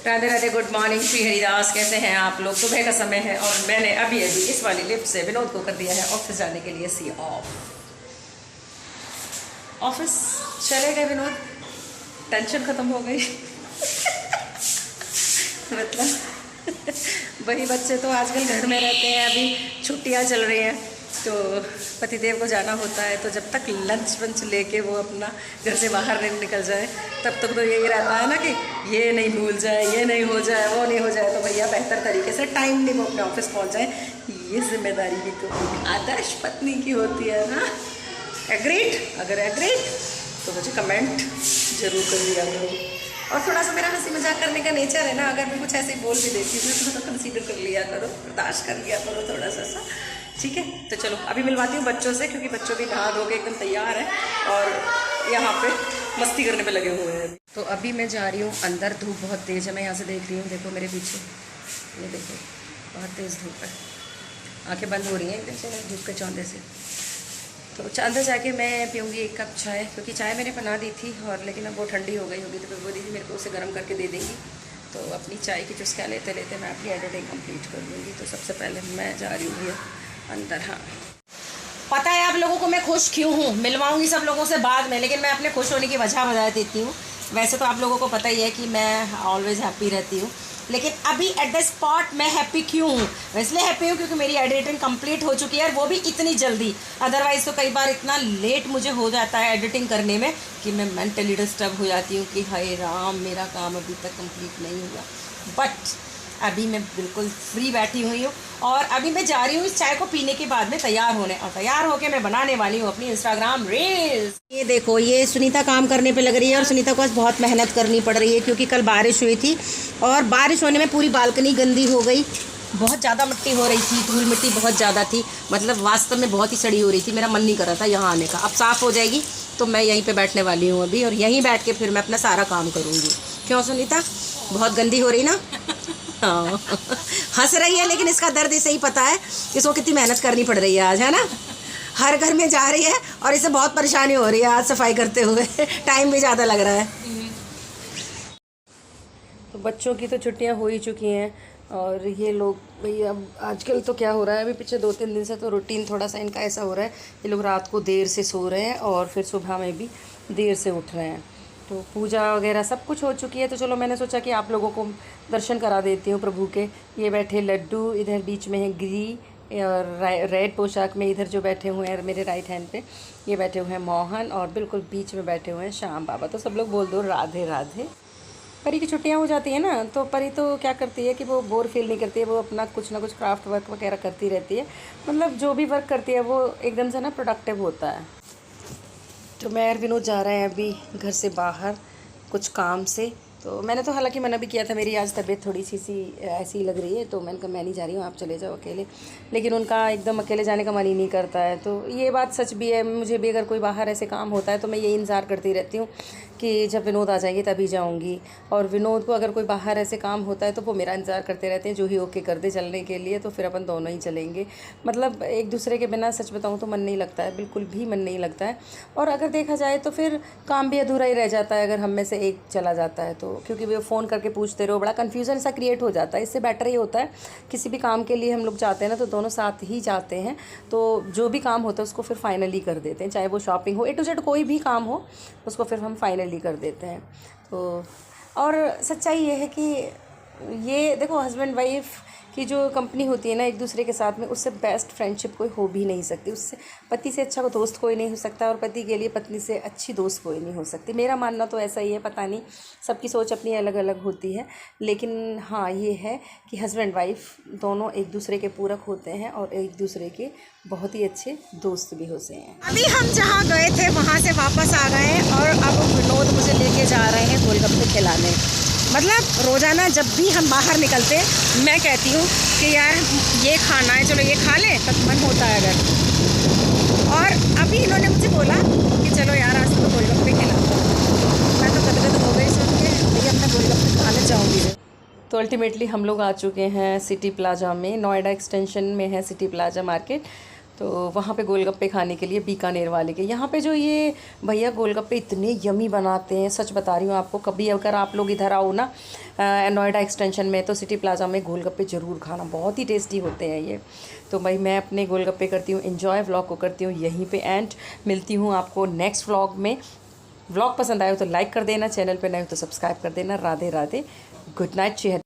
Radhe Radhe, good morning Shri Haridas. कैसे हैं आप लोग? सुबह का समय है और मैंने अभी इस वाली लिफ्ट से विनोद को कर दिया है ऑफिस जाने के लिए सी ऑफ। ऑफिस चले गए विनोद, टेंशन ख़त्म हो गई। मतलब वही बच्चे तो आजकल घर में रहते हैं, अभी छुट्टियां चल रही हैं तो पतिदेव को जाना होता है, तो जब तक लंच वंच लेके वो अपना घर से बाहर नहीं निकल जाए तब तक तो यही रहता है ना कि ये नहीं भूल जाए, ये नहीं हो जाए, वो नहीं हो जाए। तो भैया बेहतर तरीके से टाइम नहीं वो अपने ऑफिस पहुंच जाए, ये जिम्मेदारी भी तो आदर्श पत्नी की होती है ना। एग्रीड? अगर एग्रीड तो मुझे कमेंट जरूर कर दिया करो। और थोड़ा सा मेरा हंसी मजाक करने का नेचर है ना, अगर मैं कुछ ऐसे बोल भी देती हूँ तो थोड़ा कंसीडर कर लिया करो, बर्दाश्त कर लिया करो थोड़ा सा, ठीक है। तो चलो अभी मिलवाती हूँ बच्चों से, क्योंकि बच्चों भी नहा धो के एकदम तैयार हैं और यहाँ पे मस्ती करने पे लगे हुए हैं। तो अभी मैं जा रही हूँ अंदर, धूप बहुत तेज़ है, मैं यहाँ से देख रही हूँ, देखो मेरे पीछे, ये देखो बहुत तेज़ धूप है, आंखें बंद हो रही हैं एकदम से धूप के चौंधे से। तो अंदर जाके मैं पीऊँगी एक कप चाय, क्योंकि चाय मैंने बना दी थी और लेकिन अब वो ठंडी हो गई होगी, तो वो दीदी मेरे को उसे गर्म करके दे देंगी। तो अपनी चाय की चुस्कियाँ लेते लेते मैं अपनी एडिटिंग कंप्लीट कर दूँगी। तो सबसे पहले मैं जा रही हूँ अंदर। हाँ, पता है आप लोगों को मैं खुश क्यों हूँ, मिलवाऊंगी सब लोगों से बाद में, लेकिन मैं अपने खुश होने की वजह बता देती हूँ। वैसे तो आप लोगों को पता ही है कि मैं ऑलवेज हैप्पी रहती हूँ, लेकिन अभी एट द स्पॉट मैं हैप्पी क्यों हूँ? मैं इसलिए हैप्पी हूँ क्योंकि मेरी एडिटिंग कंप्लीट हो चुकी है, और वो भी इतनी जल्दी। अदरवाइज़ तो कई बार इतना लेट मुझे हो जाता है एडिटिंग करने में कि मैं मेंटली डिस्टर्ब हो जाती हूँ कि हाय राम, मेरा काम अभी तक कंप्लीट नहीं हुआ। बट अभी मैं बिल्कुल फ्री बैठी हुई हूँ और अभी मैं जा रही हूँ इस चाय को पीने के बाद में तैयार होने, और तैयार होके मैं बनाने वाली हूँ अपनी इंस्टाग्राम रील्स। ये देखो, ये सुनीता काम करने पे लग रही है और सुनीता को आज बहुत मेहनत करनी पड़ रही है, क्योंकि कल बारिश हुई थी और बारिश होने में पूरी बालकनी गंदी हो गई, बहुत ज़्यादा मिट्टी हो रही थी, धूल मिट्टी बहुत ज़्यादा थी, मतलब वास्तव में बहुत ही सड़ी हो रही थी। मेरा मन नहीं कर रहा था यहाँ आने का। अब साफ़ हो जाएगी तो मैं यहीं पे बैठने वाली हूँ अभी, और यहीं बैठ के फिर मैं अपना सारा काम करूँगी। क्यों सुनीता, बहुत गंदी हो रही ना? हाँ, हंस रही है, लेकिन इसका दर्द इसे ही पता है कि इसको कितनी मेहनत करनी पड़ रही है आज, है ना। हर घर में जा रही है और इसे बहुत परेशानी हो रही है आज सफाई करते हुए, टाइम भी ज़्यादा लग रहा है। तो बच्चों की तो छुट्टियां हो ही चुकी हैं, और ये लोग भाई अब आजकल तो क्या हो रहा है, अभी पिछले 2-3 दिन से तो रूटीन थोड़ा सा इनका ऐसा हो रहा है, ये लोग रात को देर से सो रहे हैं और फिर सुबह में भी देर से उठ रहे हैं। तो पूजा वगैरह सब कुछ हो चुकी है, तो चलो मैंने सोचा कि आप लोगों को दर्शन करा देती हूँ प्रभु के। ये बैठे लड्डू, इधर बीच में है गिरी और रेड पोशाक में इधर जो बैठे हुए हैं मेरे राइट हैंड पे, ये बैठे हुए हैं मोहन, और बिल्कुल बीच में बैठे हुए हैं श्याम बाबा। तो सब लोग बोल दो राधे राधे। परी की छुट्टियां हो जाती है ना, तो परी तो क्या करती है कि वो बोर फील नहीं करती है, वो अपना कुछ ना कुछ क्राफ्ट वर्क वगैरह करती रहती है, मतलब जो भी वर्क करती है वो एकदम से ना प्रोडक्टिव होता है। तो मैं और विनोद जा रहे हैं अभी घर से बाहर कुछ काम से। तो मैंने तो हालांकि मना भी किया था, मेरी आज तबीयत थोड़ी सी ऐसी लग रही है, तो मैंने कहा मैं नहीं जा रही हूँ, आप चले जाओ अकेले। लेकिन उनका एकदम अकेले जाने का मन ही नहीं करता है। तो ये बात सच भी है, मुझे भी अगर कोई बाहर ऐसे काम होता है तो मैं यही इंतज़ार करती रहती हूँ कि जब विनोद आ जाएंगे तभी जाऊँगी, और विनोद को अगर कोई बाहर ऐसे काम होता है तो वो मेरा इंतज़ार करते रहते हैं जो ही ओके कर दे चलने के लिए, तो फिर अपन दोनों ही चलेंगे। मतलब एक दूसरे के बिना सच बताऊँ तो मन नहीं लगता है, बिल्कुल भी मन नहीं लगता है। और अगर देखा जाए तो फिर काम भी अधूरा ही रह जाता है अगर हम में से एक चला जाता है तो, क्योंकि वो फ़ोन करके पूछते रहो, बड़ा कन्फ्यूज़न सा क्रिएट हो जाता है। इससे बेटर ये होता है किसी भी काम के लिए हम लोग जाते हैं ना तो दोनों साथ ही जाते हैं, तो जो भी काम होता है उसको फिर फाइनली कर देते हैं, चाहे वो शॉपिंग हो, A to Z कोई भी काम हो उसको फिर हम फाइनली कर देते हैं। तो और सच्चाई ये है कि ये देखो, हस्बैंड वाइफ की जो कंपनी होती है ना एक दूसरे के साथ में, उससे बेस्ट फ्रेंडशिप कोई हो भी नहीं सकती, उससे पति से अच्छा दोस्त कोई नहीं हो सकता, और पति के लिए पत्नी से अच्छी दोस्त कोई नहीं हो सकती। मेरा मानना तो ऐसा ही है, पता नहीं सबकी सोच अपनी अलग अलग होती है, लेकिन हाँ ये है कि हस्बैंड वाइफ दोनों एक दूसरे के पूरक होते हैं और एक दूसरे के बहुत ही अच्छे दोस्त भी होते हैं। अभी हम जहाँ गए थे वहाँ से वापस आ गए हैं, और अब विनोद मुझे लेके जा रहे हैं गोलगप्पे खिलाने। मतलब रोज़ाना जब भी हम बाहर निकलते मैं कहती हूँ कि यार ये खाना है, चलो ये खा लें, तब मन होता है अगर। और अभी इन्होंने मुझे बोला कि चलो यार आज तो गोलगप्पे खिला दो, मैं तो गदगद हो गई सुन के, भैया मैं गोलगप्पे खाने जाऊँगी। तो अल्टीमेटली हम लोग आ चुके हैं सिटी प्लाजा में, नोएडा एक्सटेंशन में है सिटी प्लाजा मार्केट। तो वहाँ पे गोलगप्पे खाने के लिए बीकानेर वाले के यहाँ पे जो ये भैया गोलगप्पे इतने यमी बनाते हैं, सच बता रही हूँ आपको। कभी अगर आप लोग इधर आओ ना नोएडा एक्सटेंशन में, तो सिटी प्लाजा में गोलगप्पे ज़रूर खाना, बहुत ही टेस्टी होते हैं ये। तो भाई मैं अपने गोलगप्पे करती हूँ एंजॉय, व्लॉग को करती हूँ यहीं पे एंड। मिलती हूँ आपको नेक्स्ट व्लॉग में। व्लॉग पसंद आए हो तो लाइक कर देना, चैनल पे नए हो तो सब्सक्राइब कर देना। Radhe Radhe, good night.